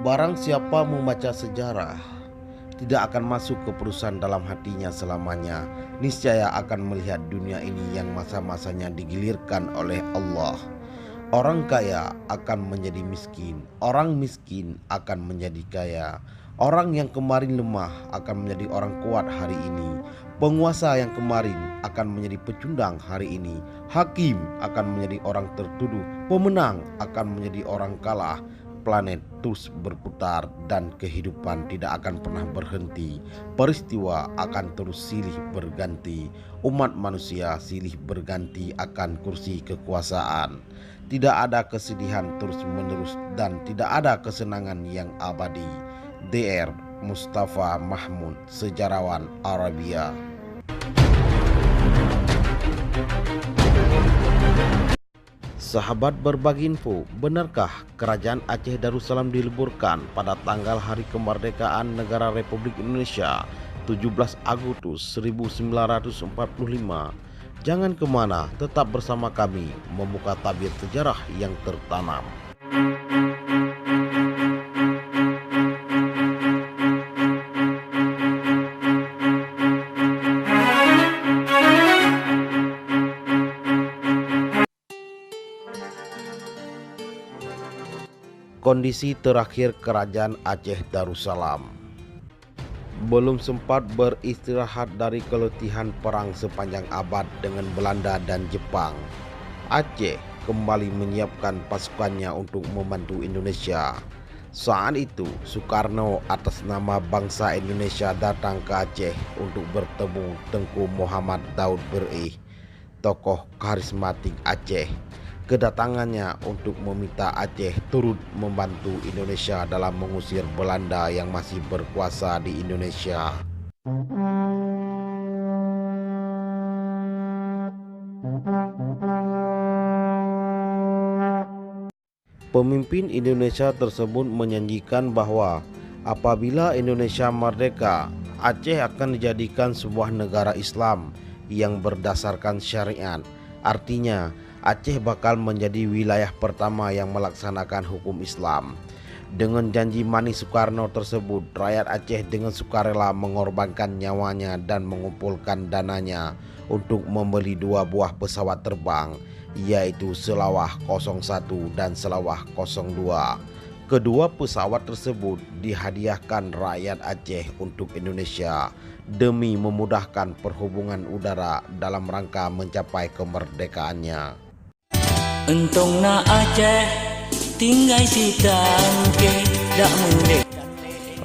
Barang siapa membaca sejarah, tidak akan masuk ke perusahaan dalam hatinya selamanya. Niscaya akan melihat dunia ini yang masa-masanya digilirkan oleh Allah. Orang kaya akan menjadi miskin, orang miskin akan menjadi kaya. Orang yang kemarin lemah akan menjadi orang kuat hari ini. Penguasa yang kemarin akan menjadi pecundang hari ini. Hakim akan menjadi orang tertuduh. Pemenang akan menjadi orang kalah. Planet terus berputar dan kehidupan tidak akan pernah berhenti. Peristiwa akan terus silih berganti. Umat manusia silih berganti akan kursi kekuasaan. Tidak ada kesedihan terus-menerus dan tidak ada kesenangan yang abadi. Dr. Mustafa Mahmud, sejarawan Arabia. Sahabat berbagi info, benarkah Kerajaan Aceh Darussalam diliburkan pada tanggal Hari Kemerdekaan Negara Republik Indonesia 17 Agustus 1945? Jangan kemana, tetap bersama kami membuka tabir sejarah yang tertanam. Kondisi terakhir Kerajaan Aceh Darussalam. Belum sempat beristirahat dari keletihan perang sepanjang abad dengan Belanda dan Jepang, Aceh kembali menyiapkan pasukannya untuk membantu Indonesia. Saat itu Soekarno atas nama bangsa Indonesia datang ke Aceh untuk bertemu Tengku Muhammad Daud Berih, tokoh karismatik Aceh. Kedatangannya untuk meminta Aceh turut membantu Indonesia dalam mengusir Belanda yang masih berkuasa di Indonesia. Pemimpin Indonesia tersebut menjanjikan bahwa apabila Indonesia merdeka, Aceh akan dijadikan sebuah negara Islam yang berdasarkan syariat. Artinya, Aceh bakal menjadi wilayah pertama yang melaksanakan hukum Islam. Dengan janji manis Soekarno tersebut, rakyat Aceh dengan sukarela mengorbankan nyawanya dan mengumpulkan dananya untuk membeli 2 buah pesawat terbang, yaitu Selawah 01 dan Selawah 02. Kedua pesawat tersebut dihadiahkan rakyat Aceh untuk Indonesia demi memudahkan perhubungan udara dalam rangka mencapai kemerdekaannya. Entong na Aceh tinggai si tangke dak mulai.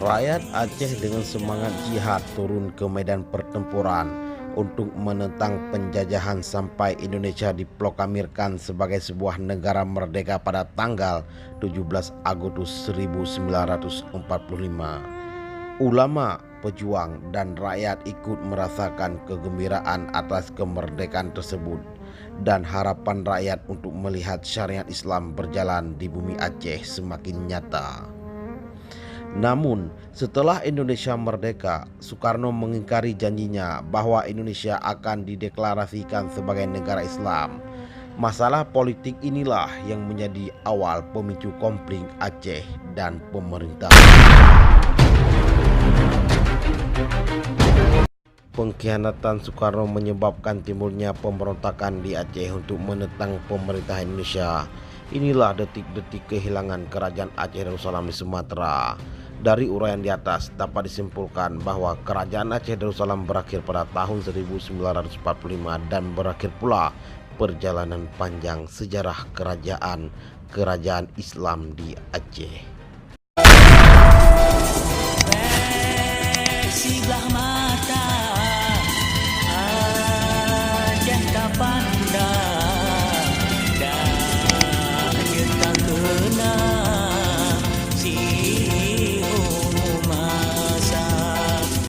Rakyat Aceh dengan semangat jihad turun ke medan pertempuran untuk menentang penjajahan sampai Indonesia diproklamirkan sebagai sebuah negara merdeka pada tanggal 17 Agustus 1945. Ulama, pejuang, dan rakyat ikut merasakan kegembiraan atas kemerdekaan tersebut dan harapan rakyat untuk melihat syariat Islam berjalan di bumi Aceh semakin nyata. Namun, setelah Indonesia merdeka, Soekarno mengingkari janjinya bahwa Indonesia akan dideklarasikan sebagai negara Islam. Masalah politik inilah yang menjadi awal pemicu konflik Aceh dan pemerintah. Pengkhianatan Soekarno menyebabkan timbulnya pemberontakan di Aceh untuk menentang pemerintah Indonesia. Inilah detik-detik kehilangan Kerajaan Aceh Darussalam di Sumatera. Dari uraian di atas dapat disimpulkan bahwa Kerajaan Aceh Darussalam berakhir pada tahun 1945 dan berakhir pula perjalanan panjang sejarah kerajaan Islam di Aceh.